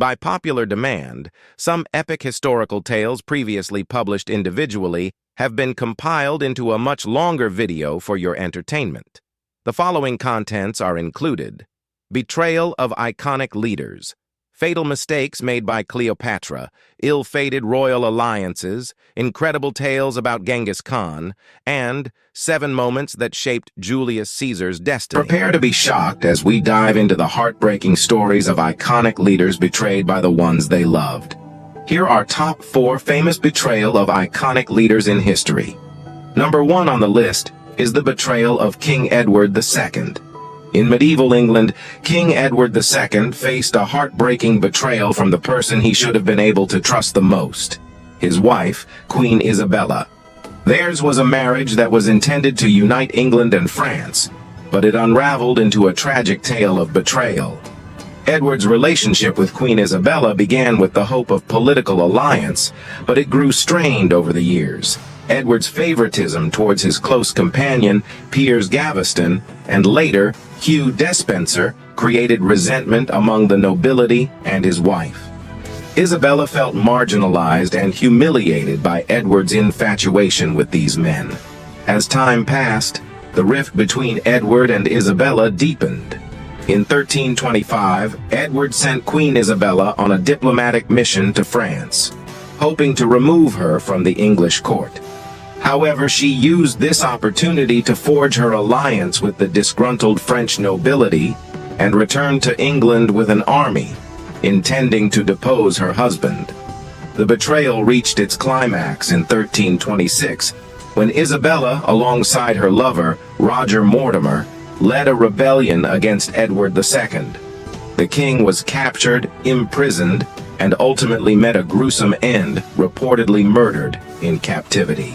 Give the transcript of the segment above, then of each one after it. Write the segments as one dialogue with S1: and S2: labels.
S1: By popular demand, some epic historical tales previously published individually have been compiled into a much longer video for your entertainment. The following contents are included: Betrayal of iconic leaders, fatal mistakes made by Cleopatra, ill-fated royal alliances, incredible tales about Genas Khan, and 7 moments that shaped Julius Caesar's destiny. Prepare to be shocked as we dive into the heartbreaking stories of iconic leaders betrayed by the ones they loved. Here are top 4 famous betrayal of iconic leaders in history. Number 1 on the list is the betrayal of King Edward II. In medieval England, King Edward II faced a heartbreaking betrayal from the person he should have been able to trust the most: his wife, Queen Isabella. Theirs was a marriage that was intended to unite England and France, but it unraveled into a tragic tale of betrayal. Edward's relationship with Queen Isabella began with the hope of political alliance, but it grew strained over the years. Edward's favoritism towards his close companion, Piers Gaveston, and later Hugh Despenser, created resentment among the nobility and his wife. Isabella felt marginalized and humiliated by Edward's infatuation with these men. As time passed, the rift between Edward and Isabella deepened. In 1325, Edward sent Queen Isabella on a diplomatic mission to France, hoping to remove her from the English court. However, she used this opportunity to forge her alliance with the disgruntled French nobility and returned to England with an army, intending to depose her husband. The betrayal reached its climax in 1326, when Isabella, alongside her lover, Roger Mortimer, led a rebellion against Edward II. The king was captured, imprisoned, and ultimately met a gruesome end, reportedly murdered in captivity.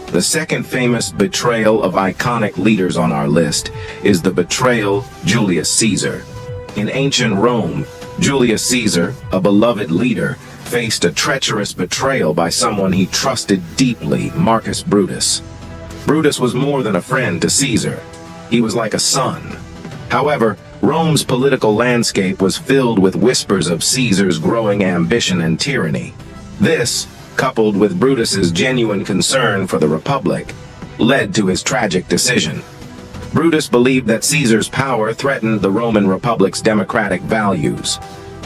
S1: The second famous betrayal of iconic leaders on our list is the betrayal of Julius Caesar. In ancient Rome, Julius Caesar, a beloved leader, faced a treacherous betrayal by someone he trusted deeply, Marcus Brutus. Brutus was more than a friend to Caesar. He was like a son. However, Rome's political landscape was filled with whispers of Caesar's growing ambition and tyranny. This, coupled with Brutus's genuine concern for the Republic, led to his tragic decision. Brutus believed that Caesar's power threatened the Roman Republic's democratic values.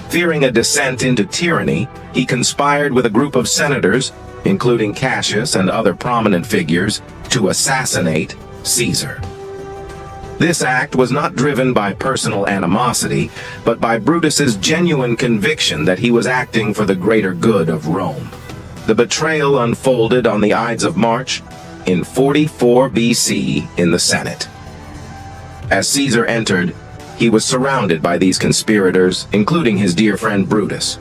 S1: Fearing a descent into tyranny, he conspired with a group of senators, including Cassius and other prominent figures, to assassinate Caesar. This act was not driven by personal animosity, but by Brutus's genuine conviction that he was acting for the greater good of Rome. The betrayal unfolded on the Ides of March in 44 BC in the Senate. As Caesar entered, he was surrounded by these conspirators, including his dear friend Brutus.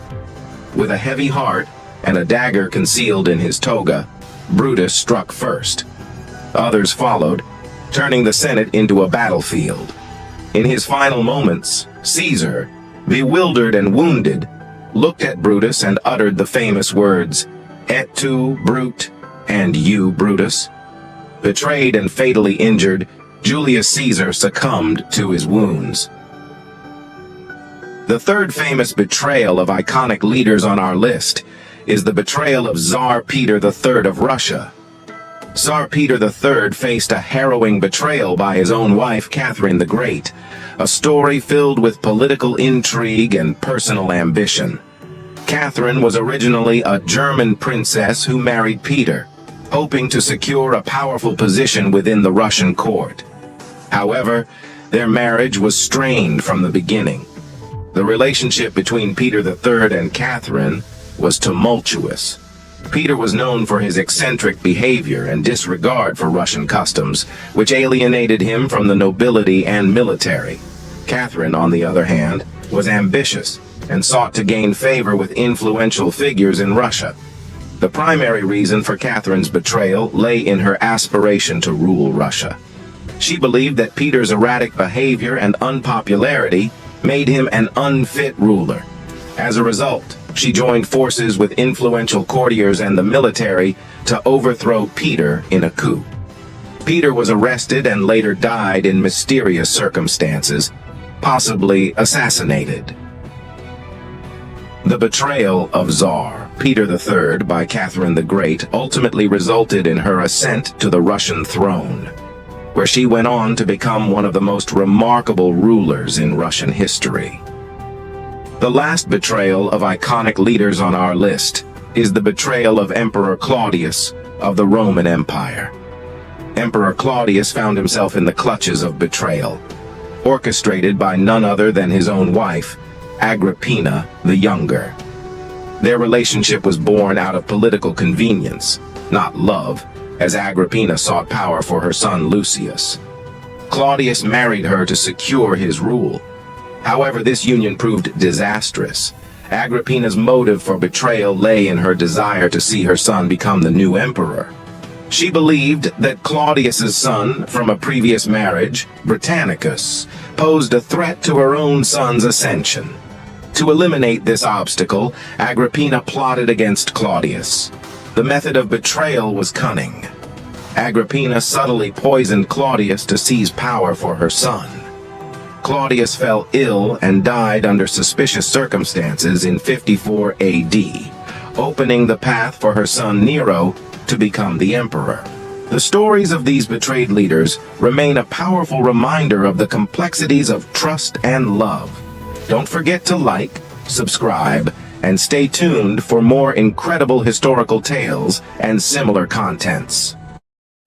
S1: With a heavy heart and a dagger concealed in his toga, Brutus struck first. Others followed, turning the Senate into a battlefield. In his final moments, Caesar, bewildered and wounded, looked at Brutus and uttered the famous words, "Et tu, Brute," and "You, Brutus." Betrayed and fatally injured, Julius Caesar succumbed to his wounds. The third famous betrayal of iconic leaders on our list is the betrayal of Tsar Peter III of Russia. Tsar Peter III faced a harrowing betrayal by his own wife, Catherine the Great, a story filled with political intrigue and personal ambition. Catherine was originally a German princess who married Peter, hoping to secure a powerful position within the Russian court. However, their marriage was strained from the beginning. The relationship between Peter III and Catherine was tumultuous. Peter was known for his eccentric behavior and disregard for Russian customs, which alienated him from the nobility and military. Catherine, on the other hand, was ambitious and sought to gain favor with influential figures in Russia. The primary reason for Catherine's betrayal lay in her aspiration to rule Russia. She believed that Peter's erratic behavior and unpopularity made him an unfit ruler. As a result, she joined forces with influential courtiers and the military to overthrow Peter in a coup. Peter was arrested and later died in mysterious circumstances, possibly assassinated. The betrayal of Tsar Peter III by Catherine the Great ultimately resulted in her ascent to the Russian throne, where she went on to become one of the most remarkable rulers in Russian history. The last betrayal of iconic leaders on our list is the betrayal of Emperor Claudius of the Roman Empire. Emperor Claudius found himself in the clutches of betrayal, orchestrated by none other than his own wife, Agrippina the Younger. Their relationship was born out of political convenience, not love, as Agrippina sought power for her son Lucius. Claudius married her to secure his rule. However, this union proved disastrous. Agrippina's motive for betrayal lay in her desire to see her son become the new emperor. She believed that Claudius's son from a previous marriage, Britannicus, posed a threat to her own son's ascension. To eliminate this obstacle, Agrippina plotted against Claudius. The method of betrayal was cunning. Agrippina subtly poisoned Claudius to seize power for her son. Claudius fell ill and died under suspicious circumstances in 54 AD, opening the path for her son Nero to become the emperor. The stories of these betrayed leaders remain a powerful reminder of the complexities of trust and love. Don't forget to like, subscribe, and stay tuned for more incredible historical tales and similar contents.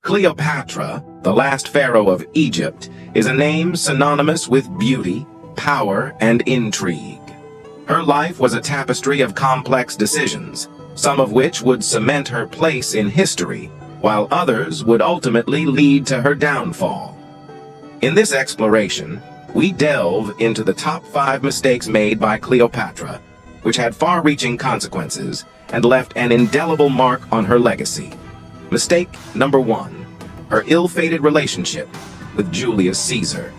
S1: Cleopatra, the last pharaoh of Egypt, is a name synonymous with beauty, power, and intrigue. Her life was a tapestry of complex decisions, some of which would cement her place in history, while others would ultimately lead to her downfall. In this exploration, we delve into the top 5 mistakes made by Cleopatra, which had far-reaching consequences and left an indelible mark on her legacy. Mistake number 1, her ill-fated relationship with Julius Caesar.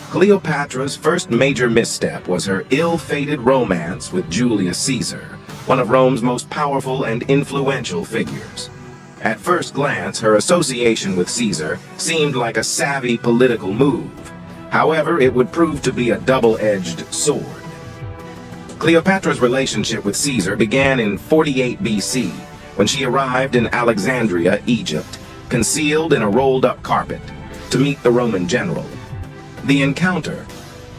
S1: Cleopatra's first major misstep was her ill-fated romance with Julius Caesar, one of Rome's most powerful and influential figures. At first glance, her association with Caesar seemed like a savvy political move. However, it would prove to be a double-edged sword. Cleopatra's relationship with Caesar began in 48 BC, when she arrived in Alexandria, Egypt, concealed in a rolled-up carpet, to meet the Roman general. The encounter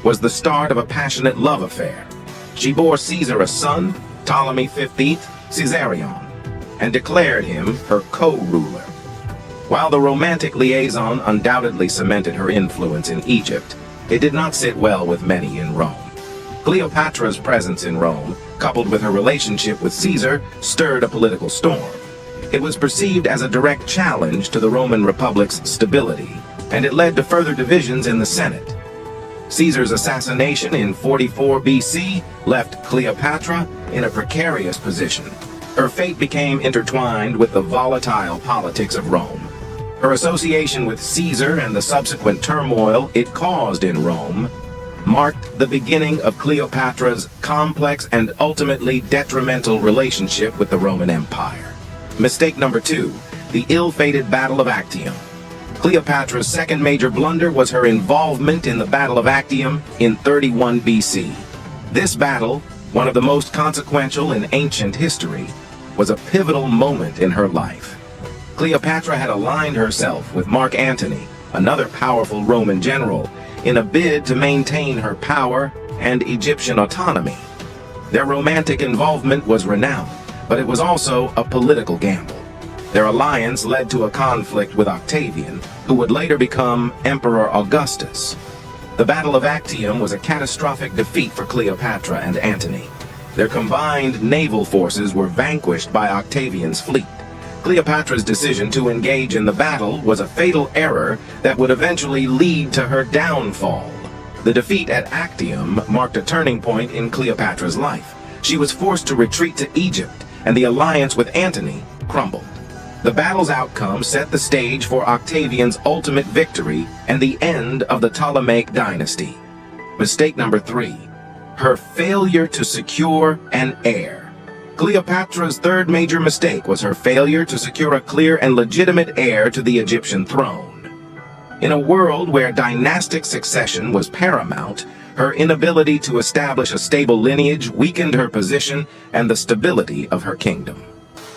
S1: was the start of a passionate love affair. She bore Caesar a son, Ptolemy XV Caesarion, and declared him her co-ruler. While the romantic liaison undoubtedly cemented her influence in Egypt, it did not sit well with many in Rome. Cleopatra's presence in Rome, coupled with her relationship with Caesar, stirred a political storm. It was perceived as a direct challenge to the Roman Republic's stability, and it led to further divisions in the Senate. Caesar's assassination in 44 BC left Cleopatra in a precarious position. Her fate became intertwined with the volatile politics of Rome. Her association with Caesar and the subsequent turmoil it caused in Rome marked the beginning of Cleopatra's complex and ultimately detrimental relationship with the Roman Empire. Mistake number 2, the ill-fated Battle of Actium. Cleopatra's second major blunder was her involvement in the Battle of Actium in 31 BC. This battle, one of the most consequential in ancient history, was a pivotal moment in her life. Cleopatra had aligned herself with Mark Antony, another powerful Roman general, in a bid to maintain her power and Egyptian autonomy. Their romantic involvement was renowned, but it was also a political gamble. Their alliance led to a conflict with Octavian, who would later become Emperor Augustus. The Battle of Actium was a catastrophic defeat for Cleopatra and Antony. Their combined naval forces were vanquished by Octavian's fleet. Cleopatra's decision to engage in the battle was a fatal error that would eventually lead to her downfall. The defeat at Actium marked a turning point in Cleopatra's life. She was forced to retreat to Egypt, and the alliance with Antony crumbled. The battle's outcome set the stage for Octavian's ultimate victory and the end of the Ptolemaic dynasty. Mistake number 3, her failure to secure an heir. Cleopatra's third major mistake was her failure to secure a clear and legitimate heir to the Egyptian throne. In a world where dynastic succession was paramount, Her inability to establish a stable lineage weakened her position and the stability of her kingdom.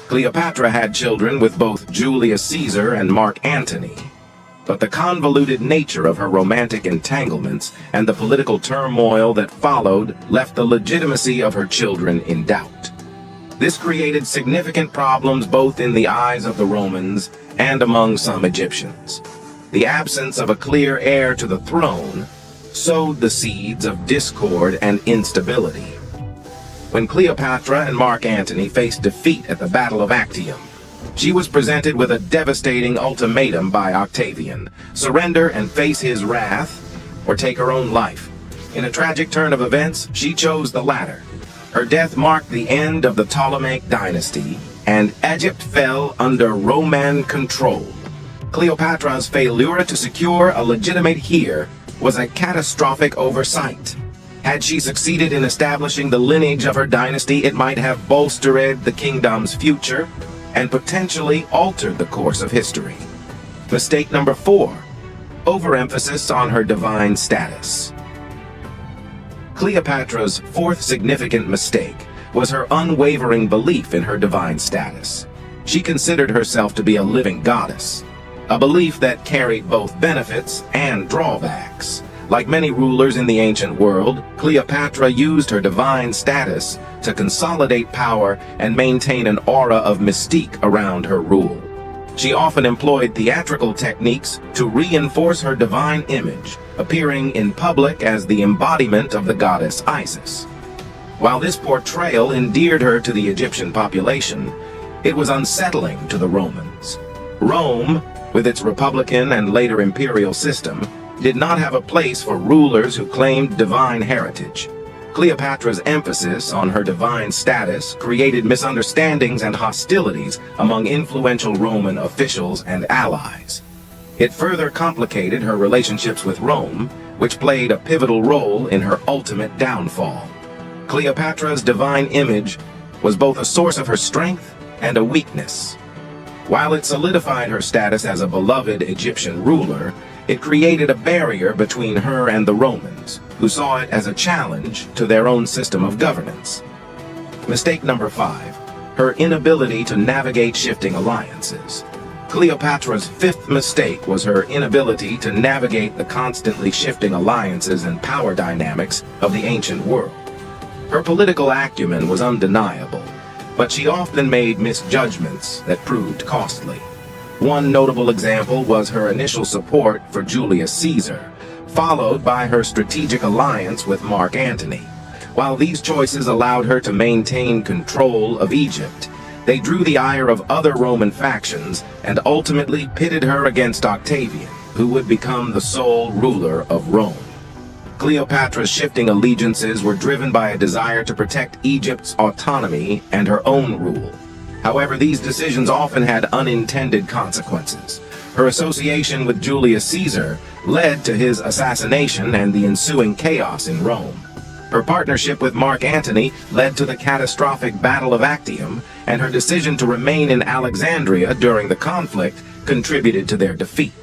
S1: Cleopatra had children with both Julius Caesar and Mark Antony, but the convoluted nature of her romantic entanglements and the political turmoil that followed left the legitimacy of her children in doubt. This created significant problems both in the eyes of the Romans and among some Egyptians. The absence of a clear heir to the throne sowed the seeds of discord and instability. When Cleopatra and Mark Antony faced defeat at the Battle of Actium, she was presented with a devastating ultimatum by Octavian: surrender and face his wrath, or take her own life. In a tragic turn of events, she chose the latter. Her death marked the end of the Ptolemaic dynasty, and Egypt fell under Roman control. Cleopatra's failure to secure a legitimate heir was a catastrophic oversight. Had she succeeded in establishing the lineage of her dynasty, it might have bolstered the kingdom's future and potentially altered the course of history. Mistake number 4, overemphasis on her divine status. Cleopatra's fourth significant mistake was her unwavering belief in her divine status. She considered herself to be a living goddess, a belief that carried both benefits and drawbacks. Like many rulers in the ancient world, Cleopatra used her divine status to consolidate power and maintain an aura of mystique around her rule. She often employed theatrical techniques to reinforce her divine image, appearing in public as the embodiment of the goddess Isis. While this portrayal endeared her to the Egyptian population, it was unsettling to the Romans. Rome, with its republican and later imperial system, did not have a place for rulers who claimed divine heritage. Cleopatra's emphasis on her divine status created misunderstandings and hostilities among influential Roman officials and allies. It further complicated her relationships with Rome, which played a pivotal role in her ultimate downfall. Cleopatra's divine image was both a source of her strength and a weakness. While it solidified her status as a beloved Egyptian ruler, it created a barrier between her and the Romans, who saw it as a challenge to their own system of governance. Mistake number 5, her inability to navigate shifting alliances. Cleopatra's fifth mistake was her inability to navigate the constantly shifting alliances and power dynamics of the ancient world. Her political acumen was undeniable, but she often made misjudgments that proved costly. One notable example was her initial support for Julius Caesar, followed by her strategic alliance with Mark Antony. While these choices allowed her to maintain control of Egypt, they drew the ire of other Roman factions and ultimately pitted her against Octavian, who would become the sole ruler of Rome. Cleopatra's shifting allegiances were driven by a desire to protect Egypt's autonomy and her own rule. However, these decisions often had unintended consequences. Her association with Julius Caesar led to his assassination and the ensuing chaos in Rome. Her partnership with Mark Antony led to the catastrophic Battle of Actium, and her decision to remain in Alexandria during the conflict contributed to their defeat.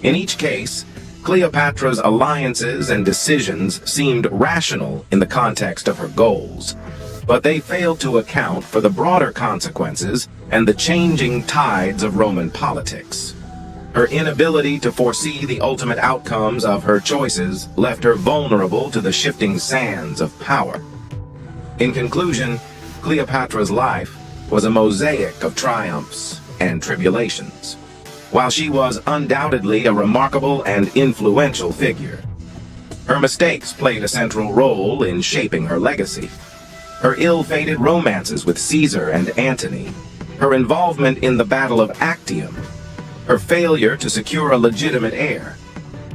S1: In each case, Cleopatra's alliances and decisions seemed rational in the context of her goals, but they failed to account for the broader consequences and the changing tides of Roman politics. Her inability to foresee the ultimate outcomes of her choices left her vulnerable to the shifting sands of power. In conclusion, Cleopatra's life was a mosaic of triumphs and tribulations. While she was undoubtedly a remarkable and influential figure, her mistakes played a central role in shaping her legacy. Her ill-fated romances with Caesar and Antony, her involvement in the Battle of Actium, her failure to secure a legitimate heir,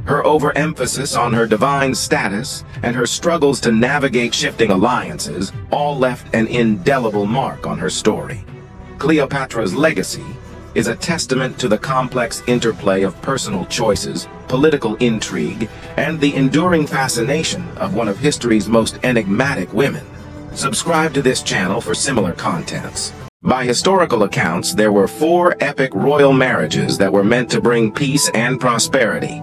S1: her overemphasis on her divine status, and her struggles to navigate shifting alliances all left an indelible mark on her story. Cleopatra's legacy is a testament to the complex interplay of personal choices, political intrigue, and the enduring fascination of one of history's most enigmatic women. Subscribe to this channel for similar contents. By historical accounts, there were 4 epic royal marriages that were meant to bring peace and prosperity.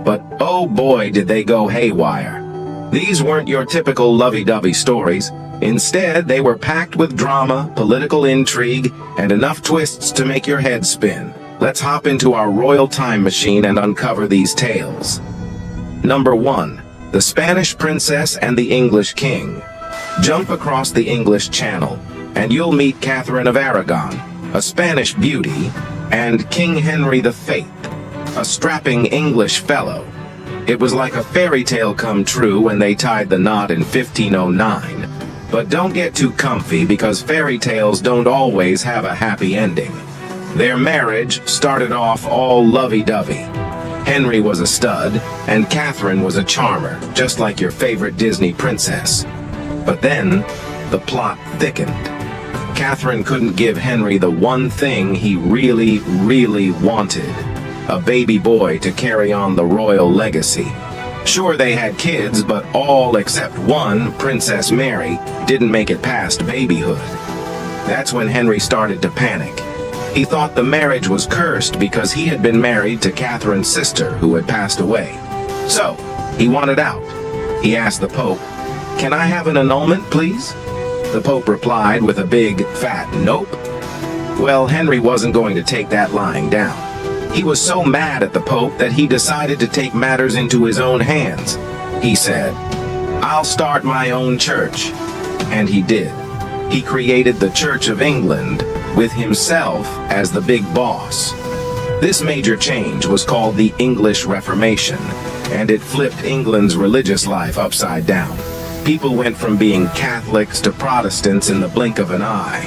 S1: But oh boy, did they go haywire. These weren't your typical lovey-dovey stories. Instead, they were packed with drama, political intrigue, and enough twists to make your head spin. Let's hop into our royal time machine and uncover these tales. Number 1. The Spanish Princess and the English King. Jump across the English Channel, and you'll meet Catherine of Aragon, a Spanish beauty, and King Henry V, a strapping English fellow. It was like a fairy tale come true when they tied the knot in 1509. But don't get too comfy, because fairy tales don't always have a happy ending. Their marriage started off all lovey-dovey. Henry was a stud, and Catherine was a charmer, just like your favorite Disney princess. But then, the plot thickened. Catherine couldn't give Henry the one thing he really, really wanted: a baby boy to carry on the royal legacy. Sure, they had kids, but all except one, Princess Mary, didn't make it past babyhood. That's when Henry started to panic. He thought the marriage was cursed because he had been married to Catherine's sister, who had passed away. So, he wanted out. He asked the Pope, "Can I have an annulment, please?" The Pope replied with a big, fat nope. Well, Henry wasn't going to take that lying down. He was so mad at the Pope that he decided to take matters into his own hands. He said, "I'll start my own church." And he did. He created the Church of England, with himself as the big boss. This major change was called the English Reformation, and it flipped England's religious life upside down. People went from being Catholics to Protestants in the blink of an eye.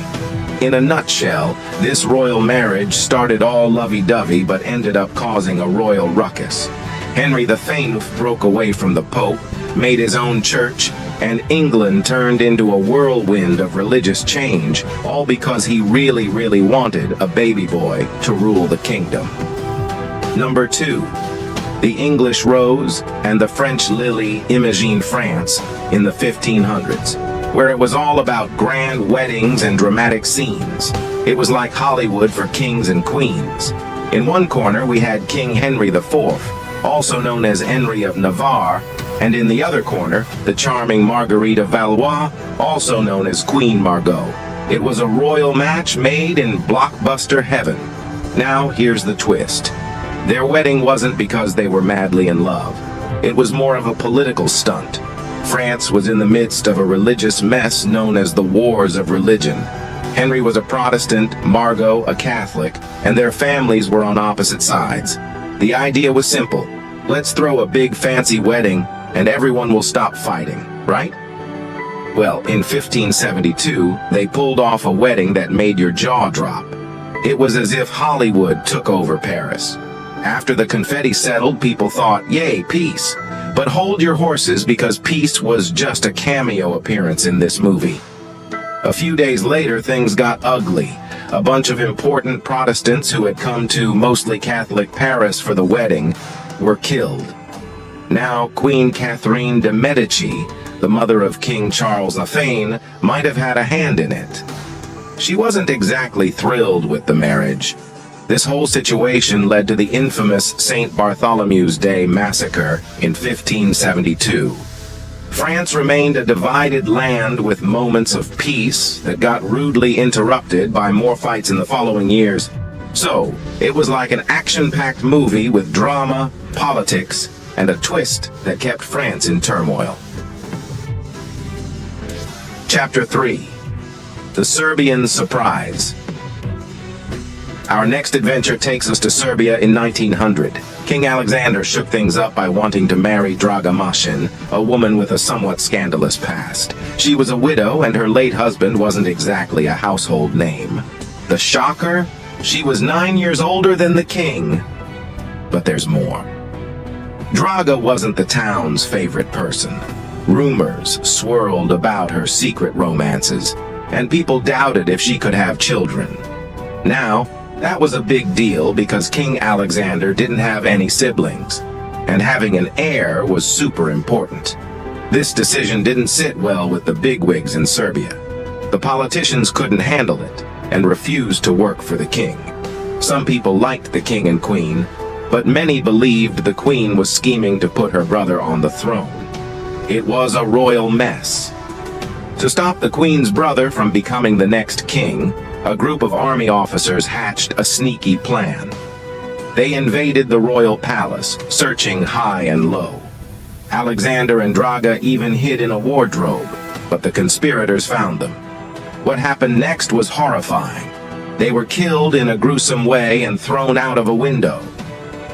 S1: In a nutshell, this royal marriage started all lovey-dovey but ended up causing a royal ruckus. Henry V broke away from the Pope, made his own church, and England turned into a whirlwind of religious change, all because he really, really wanted a baby boy to rule the kingdom. Number 2. The English Rose and the French Lily Imogene France in the 1500s, where it was all about grand weddings and dramatic scenes. It was like Hollywood for kings and queens. In one corner we had King Henry IV, also known as Henry of Navarre, and in the other corner, the charming Marguerite of Valois, also known as Queen Margot. It was a royal match made in blockbuster heaven. Now, here's the twist. Their wedding wasn't because they were madly in love. It was more of a political stunt. France was in the midst of a religious mess known as the Wars of Religion. Henry was a Protestant, Margot a Catholic, and their families were on opposite sides. The idea was simple. Let's throw a big fancy wedding, and everyone will stop fighting, right? Well, in 1572, they pulled off a wedding that made your jaw drop. It was as if Hollywood took over Paris. After the confetti settled, people thought, yay, peace. But hold your horses, because peace was just a cameo appearance in this movie. A few days later, things got ugly. A bunch of important Protestants who had come to mostly Catholic Paris for the wedding were killed. Now, Queen Catherine de' Medici, the mother of King Charles V, might have had a hand in it. She wasn't exactly thrilled with the marriage. This whole situation led to the infamous St. Bartholomew's Day massacre in 1572. France remained a divided land with moments of peace that got rudely interrupted by more fights in the following years. So, it was like an action-packed movie with drama, politics, and a twist that kept France in turmoil. Chapter 3. The Serbian Surprise. Our next adventure takes us to Serbia in 1900. King Alexander shook things up by wanting to marry Draga Mašin, a woman with a somewhat scandalous past. She was a widow, and her late husband wasn't exactly a household name. The shocker? She was 9 years older than the king. But there's more. Draga wasn't the town's favorite person. Rumors swirled about her secret romances, and people doubted if she could have children. Now, that was a big deal because King Alexander didn't have any siblings, and having an heir was super important. This decision didn't sit well with the bigwigs in Serbia. The politicians couldn't handle it and refused to work for the king. Some people liked the king and queen, but many believed the queen was scheming to put her brother on the throne. It was a royal mess. To stop the queen's brother from becoming the next king, a group of army officers hatched a sneaky plan. They invaded the royal palace, searching high and low. Alexander and Draga even hid in a wardrobe, but the conspirators found them. What happened next was horrifying. They were killed in a gruesome way and thrown out of a window.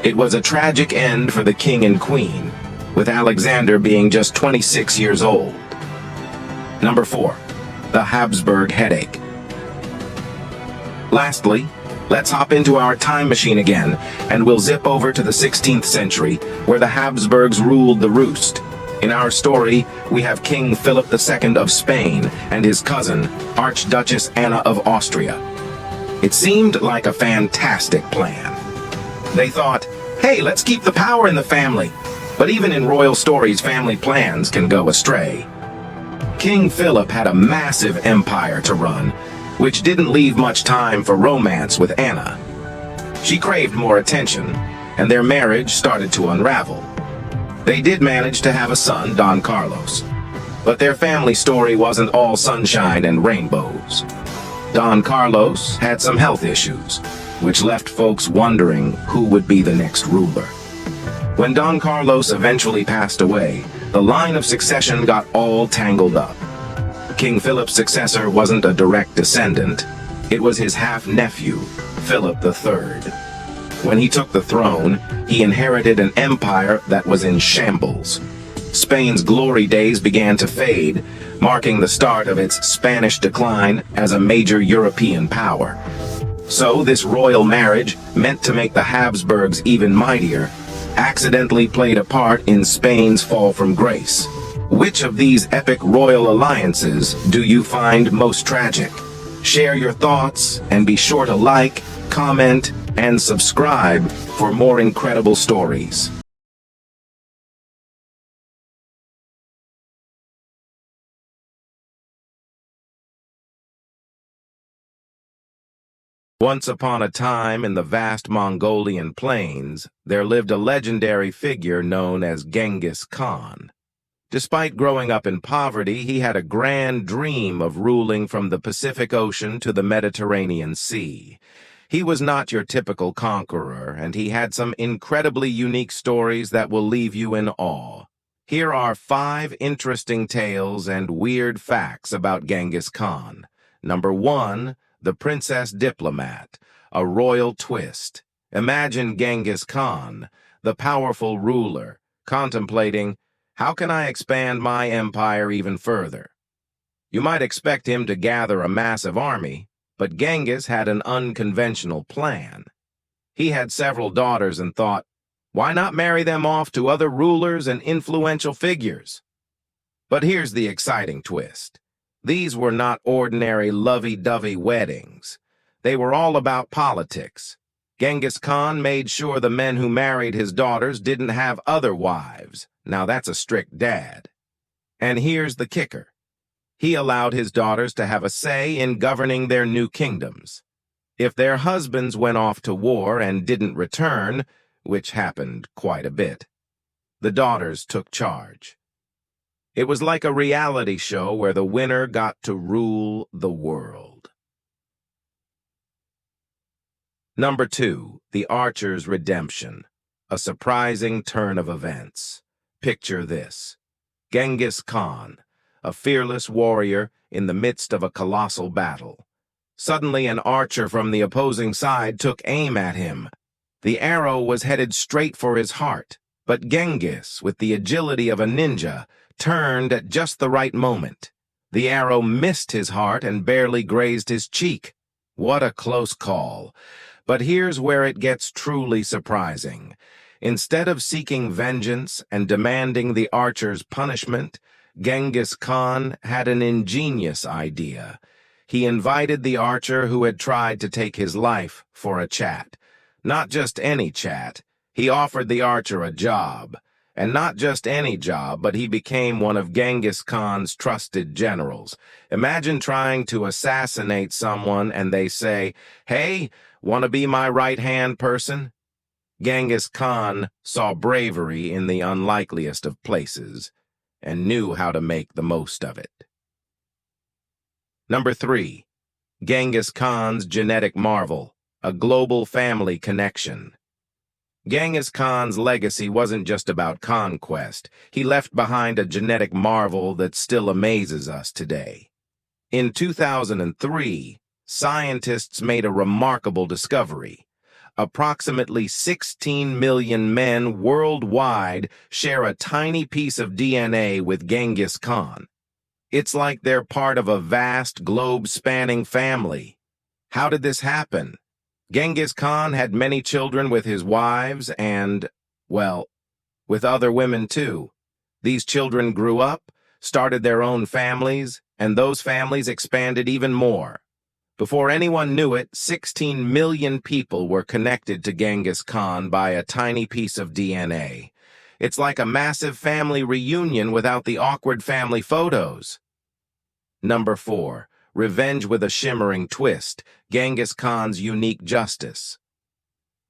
S1: It was a tragic end for the king and queen, with Alexander being just 26 years old. Number 4. The Habsburg Headache. Lastly, let's hop into our time machine again, and we'll zip over to the 16th century, where the Habsburgs ruled the roost. In our story, we have King Philip II of Spain and his cousin, Archduchess Anna of Austria. It seemed like a fantastic plan. They thought, hey, let's keep the power in the family. But even in royal stories, family plans can go astray. King Philip had a massive empire to run, which didn't leave much time for romance with Anna. She craved more attention, and their marriage started to unravel. They did manage to have a son, Don Carlos, but their family story wasn't all sunshine and rainbows. Don Carlos had some health issues, which left folks wondering who would be the next ruler. When Don Carlos eventually passed away, the line of succession got all tangled up. King Philip's successor wasn't a direct descendant. It was his half-nephew, Philip III. When he took the throne, he inherited an empire that was in shambles. Spain's glory days began to fade, marking the start of its Spanish decline as a major European power. So this royal marriage, meant to make the Habsburgs even mightier, accidentally played a part in Spain's fall from grace. Which of these epic royal alliances do you find most tragic? Share your thoughts and be sure to like, comment, and subscribe for more incredible stories. Once upon a time in the vast Mongolian plains, there lived a legendary figure known as Genghis Khan. Despite growing up in poverty, he had a grand dream of ruling from the Pacific Ocean to the Mediterranean Sea. He was not your typical conqueror, and he had some incredibly unique stories that will leave you in awe. Here are 5 interesting tales and weird facts about Genghis Khan. Number 1, the Princess Diplomat, a royal twist. Imagine Genghis Khan, the powerful ruler, contemplating, how can I expand my empire even further? You might expect him to gather a massive army, but Genghis had an unconventional plan. He had several daughters and thought, why not marry them off to other rulers and influential figures? But here's the exciting twist. These were not ordinary lovey-dovey weddings. They were all about politics. Genghis Khan made sure the men who married his daughters didn't have other wives. Now that's a strict dad. And here's the kicker. He allowed his daughters to have a say in governing their new kingdoms. If their husbands went off to war and didn't return, which happened quite a bit, the daughters took charge. It was like a reality show where the winner got to rule the world. Number 2, The Archer's Redemption, a surprising turn of events. Picture this. Genghis Khan, a fearless warrior in the midst of a colossal battle. Suddenly an archer from the opposing side took aim at him. The arrow was headed straight for his heart, but Genghis, with the agility of a ninja, turned at just the right moment. The arrow missed his heart and barely grazed his cheek. What a close call. But here's where it gets truly surprising. Instead of seeking vengeance and demanding the archer's punishment, Genghis Khan had an ingenious idea. He invited the archer who had tried to take his life for a chat. Not just any chat. He offered the archer a job. And not just any job, but he became one of Genghis Khan's trusted generals. Imagine trying to assassinate someone and they say, hey, want to be my right-hand person? Genghis Khan saw bravery in the unlikeliest of places. and knew how to make the most of it. Number 3. Genghis Khan's genetic marvel, a global family connection. Genghis Khan's legacy wasn't just about conquest. He left behind a genetic marvel that still amazes us today. In 2003, scientists made a remarkable discovery. Approximately 16 million men worldwide share a tiny piece of DNA with Genghis Khan. It's like they're part of a vast, globe-spanning family. How did this happen? Genghis Khan had many children with his wives and, well, with other women too. These children grew up, started their own families, and those families expanded even more. Before anyone knew it, 16 million people were connected to Genghis Khan by a tiny piece of DNA. It's like a massive family reunion without the awkward family photos. Number 4. Revenge with a shimmering twist, Genghis Khan's unique justice.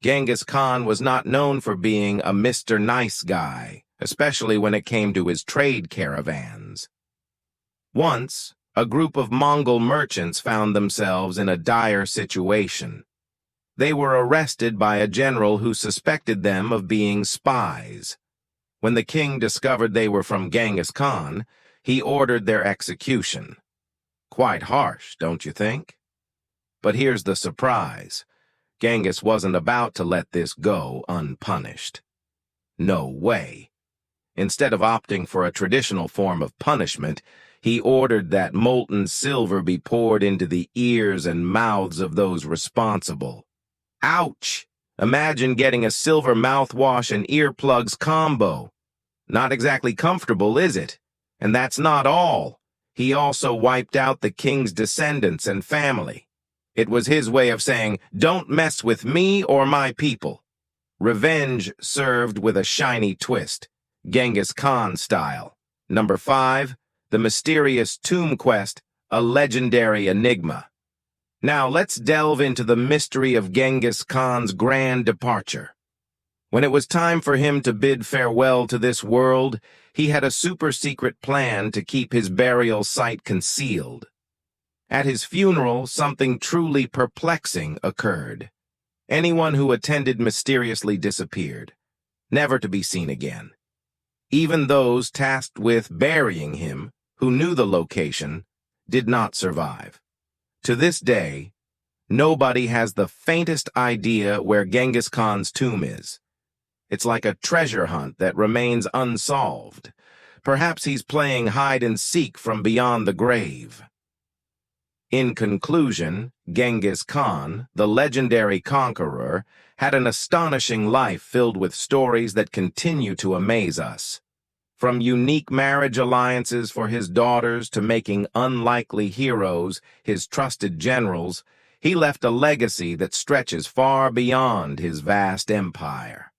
S1: Genghis Khan was not known for being a Mr. Nice Guy, especially when it came to his trade caravans. Once, a group of Mongol merchants found themselves in a dire situation. They were arrested by a general who suspected them of being spies. When the king discovered they were from Genghis Khan, he ordered their execution. Quite harsh, don't you think? But here's the surprise. Genghis wasn't about to let this go unpunished. No way. Instead of opting for a traditional form of punishment, he ordered that molten silver be poured into the ears and mouths of those responsible. Ouch! Imagine getting a silver mouthwash and earplugs combo. Not exactly comfortable, is it? And that's not all. He also wiped out the king's descendants and family. It was his way of saying, "Don't mess with me or my people." Revenge served with a shiny twist, Genghis Khan style. Number 5, the mysterious tomb quest, a legendary enigma. Now let's delve into the mystery of Genghis Khan's grand departure. When it was time for him to bid farewell to this world, he had a super-secret plan to keep his burial site concealed. At his funeral, something truly perplexing occurred. Anyone who attended mysteriously disappeared, never to be seen again. Even those tasked with burying him, who knew the location, did not survive. To this day, nobody has the faintest idea where Genghis Khan's tomb is. It's like a treasure hunt that remains unsolved. Perhaps he's playing hide-and-seek from beyond the grave. In conclusion, Genghis Khan, the legendary conqueror, had an astonishing life filled with stories that continue to amaze us. From unique marriage alliances for his daughters to making unlikely heroes his trusted generals, he left a legacy that stretches far beyond his vast empire.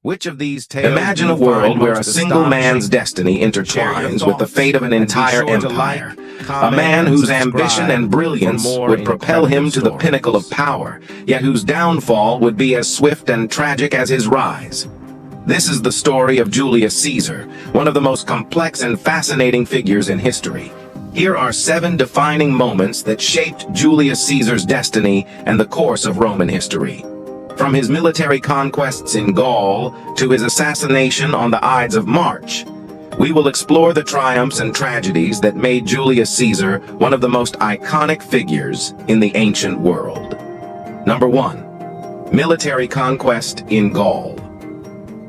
S1: Which of these tales Imagine a world where a single man's destiny intertwines with the fate of an entire empire. A man whose ambition and brilliance would propel him to the pinnacle of power, yet whose downfall would be as swift and tragic as his rise. This is the story of Julius Caesar, one of the most complex and fascinating figures in history. Here are 7 defining moments that shaped Julius Caesar's destiny and the course of Roman history. From his military conquests in Gaul to his assassination on the Ides of March, we will explore the triumphs and tragedies that made Julius Caesar one of the most iconic figures in the ancient world. Number 1. Military conquest in Gaul.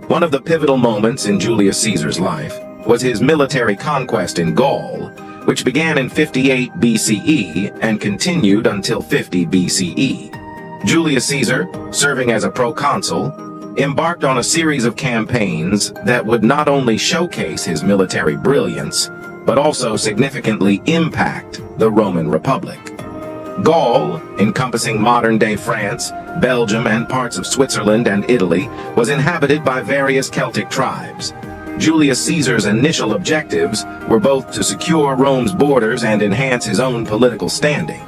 S1: One of the pivotal moments in Julius Caesar's life was his military conquest in Gaul, which began in 58 BCE and continued until 50 BCE. Julius Caesar, serving as a proconsul, embarked on a series of campaigns that would not only showcase his military brilliance, but also significantly impact the Roman Republic. Gaul, encompassing modern-day France, Belgium, and parts of Switzerland and Italy, was inhabited by various Celtic tribes. Julius Caesar's initial objectives were both to secure Rome's borders and enhance his own political standing.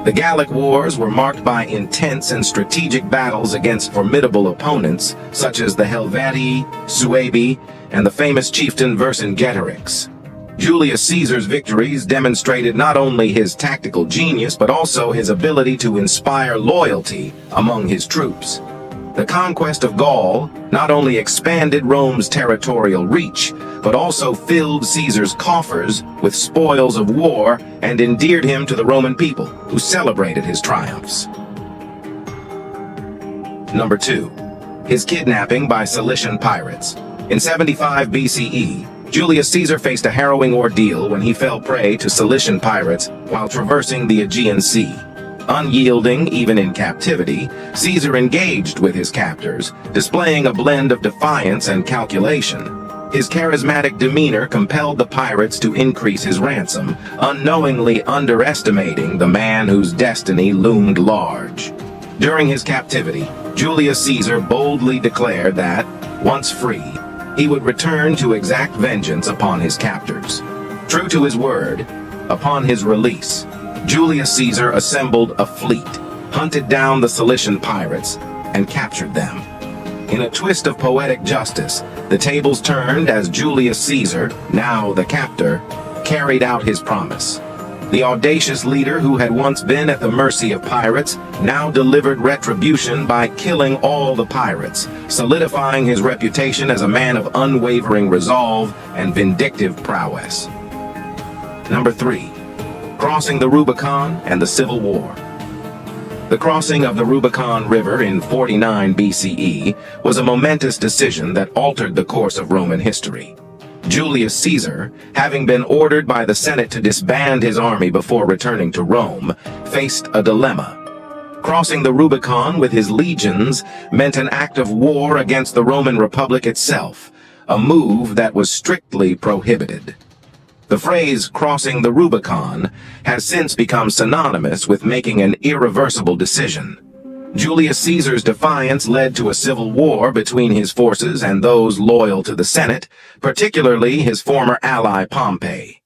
S1: The Gallic Wars were marked by intense and strategic battles against formidable opponents such as the Helvetii, Suebi, and the famous chieftain Vercingetorix. Julius Caesar's victories demonstrated not only his tactical genius but also his ability to inspire loyalty among his troops. The conquest of Gaul not only expanded Rome's territorial reach, but also filled Caesar's coffers with spoils of war and endeared him to the Roman people, who celebrated his triumphs. Number 2. His kidnapping by Cilician pirates. In 75 BCE, Julius Caesar faced a harrowing ordeal when he fell prey to Cilician pirates while traversing the Aegean Sea. Unyielding even in captivity, Caesar engaged with his captors, displaying a blend of defiance and calculation. His charismatic demeanor compelled the pirates to increase his ransom, unknowingly underestimating the man whose destiny loomed large. During his captivity, Julius Caesar boldly declared that, once free, he would return to exact vengeance upon his captors. True to his word, upon his release, Julius Caesar assembled a fleet, hunted down the Cilician pirates, and captured them. In a twist of poetic justice, the tables turned as Julius Caesar, now the captor, carried out his promise. The audacious leader who had once been at the mercy of pirates now delivered retribution by killing all the pirates, solidifying his reputation as a man of unwavering resolve and vindictive prowess. Number 3. Crossing the Rubicon and the Civil War. The crossing of the Rubicon River in 49 BCE was a momentous decision that altered the course of Roman history. Julius Caesar, having been ordered by the Senate to disband his army before returning to Rome, faced a dilemma. Crossing the Rubicon with his legions meant an act of war against the Roman Republic itself, a move that was strictly prohibited. The phrase crossing the Rubicon has since become synonymous with making an irreversible decision. Julius Caesar's defiance led to a civil war between his forces and those loyal to the Senate, particularly his former ally Pompey.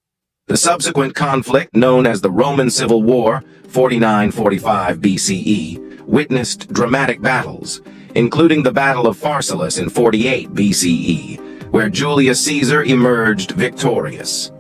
S1: The subsequent conflict, known as the Roman Civil War, 49-45 BCE, witnessed dramatic battles, including the Battle of Pharsalus in 48 BCE, where Julius Caesar emerged victorious.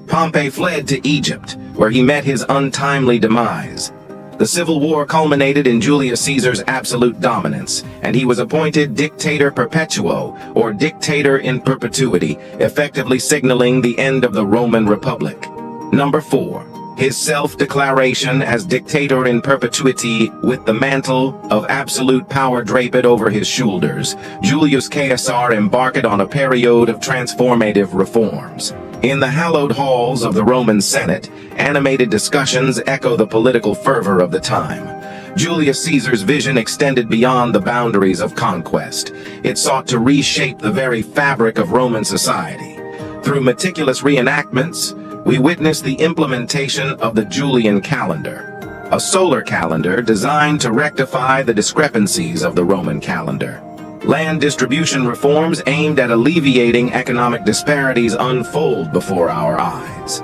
S1: Pompey fled to Egypt, where he met his untimely demise. The civil war culminated in Julius Caesar's absolute dominance, and he was appointed Dictator Perpetuo, or Dictator in Perpetuity, effectively signaling the end of the Roman Republic. Number 4. His self-declaration as Dictator in Perpetuity with the mantle of absolute power draped over his shoulders, Julius Caesar embarked on a period of transformative reforms. In the hallowed halls of the Roman Senate, animated discussions echo the political fervor of the time. Julius Caesar's vision extended beyond the boundaries of conquest. It sought to reshape the very fabric of Roman society. Through meticulous reenactments, we witness the implementation of the Julian calendar, a solar calendar designed to rectify the discrepancies of the Roman calendar. Land distribution reforms aimed at alleviating economic disparities unfold before our eyes.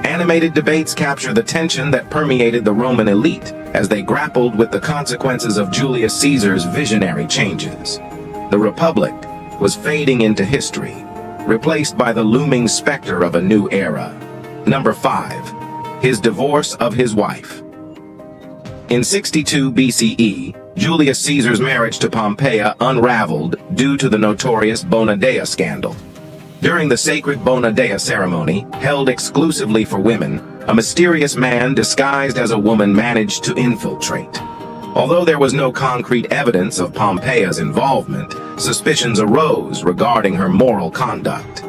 S1: Animated debates capture the tension that permeated the Roman elite as they grappled with the consequences of Julius Caesar's visionary changes. The Republic was fading into history, replaced by the looming specter of a new era. Number 5. His divorce of his wife. In 62 BCE, Julius Caesar's marriage to Pompeia unraveled due to the notorious Bona Dea scandal. During the sacred Bona Dea ceremony, held exclusively for women, a mysterious man disguised as a woman managed to infiltrate. Although there was no concrete evidence of Pompeia's involvement, suspicions arose regarding her moral conduct.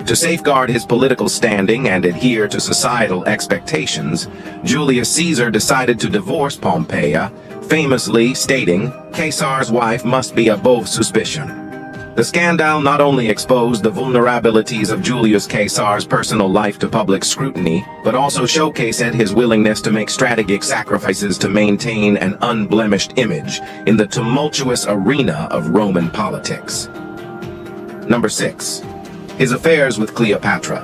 S1: To safeguard his political standing and adhere to societal expectations, Julius Caesar decided to divorce Pompeia, famously stating, "Caesar's wife must be above suspicion." The scandal not only exposed the vulnerabilities of Julius Caesar's personal life to public scrutiny, but also showcased his willingness to make strategic sacrifices to maintain an unblemished image in the tumultuous arena of Roman politics. Number 6. His affairs with Cleopatra.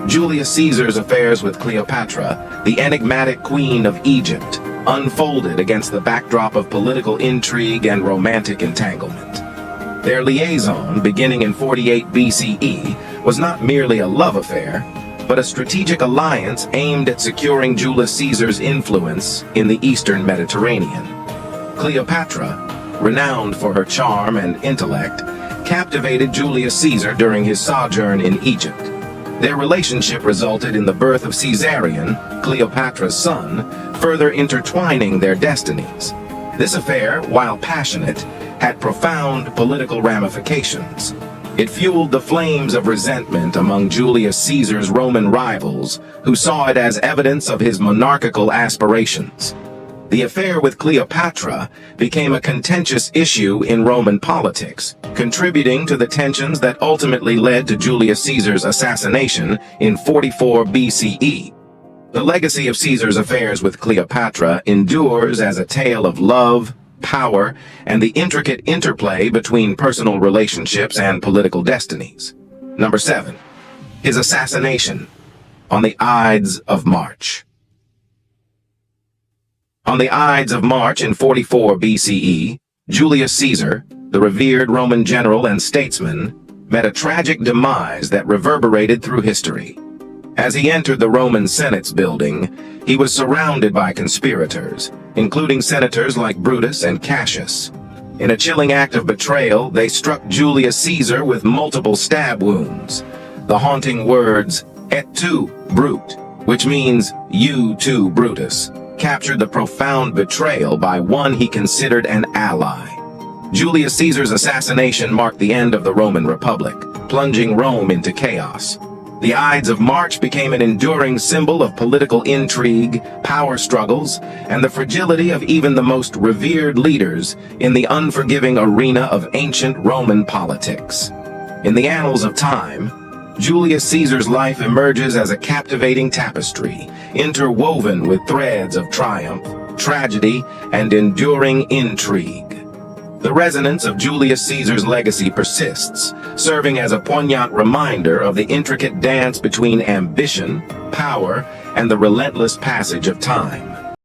S1: Julius Caesar's affairs with Cleopatra, the enigmatic queen of Egypt, unfolded against the backdrop of political intrigue and romantic entanglement. Their liaison, beginning in 48 BCE, was not merely a love affair, but a strategic alliance aimed at securing Julius Caesar's influence in the Eastern Mediterranean. Cleopatra, renowned for her charm and intellect, captivated Julius Caesar during his sojourn in Egypt. Their relationship resulted in the birth of Caesarion, Cleopatra's son, further intertwining their destinies. This affair, while passionate, had profound political ramifications. It fueled the flames of resentment among Julius Caesar's Roman rivals, who saw it as evidence of his monarchical aspirations. The affair with Cleopatra became a contentious issue in Roman politics, contributing to the tensions that ultimately led to Julius Caesar's assassination in 44 BCE. The legacy of Caesar's affairs with Cleopatra endures as a tale of love, power, and the intricate interplay between personal relationships and political destinies. Number 7. His assassination on the Ides of March. On the Ides of March in 44 BCE, Julius Caesar, the revered Roman general and statesman, met a tragic demise that reverberated through history. As he entered the Roman Senate's building, he was surrounded by conspirators, including senators like Brutus and Cassius. In a chilling act of betrayal, they struck Julius Caesar with multiple stab wounds. The haunting words, "Et tu, Brute," which means, "You too, Brutus," captured the profound betrayal by one he considered an ally. Julius Caesar's assassination marked the end of the Roman Republic, plunging Rome into chaos. The Ides of March became an enduring symbol of political intrigue, power struggles, and the fragility of even the most revered leaders in the unforgiving arena of ancient Roman politics. In the annals of time, Julius Caesar's life emerges as a captivating tapestry, interwoven with threads of triumph, tragedy, and enduring intrigue. The resonance of Julius Caesar's legacy persists, serving as a poignant reminder of the intricate dance between ambition, power, and the relentless passage of time.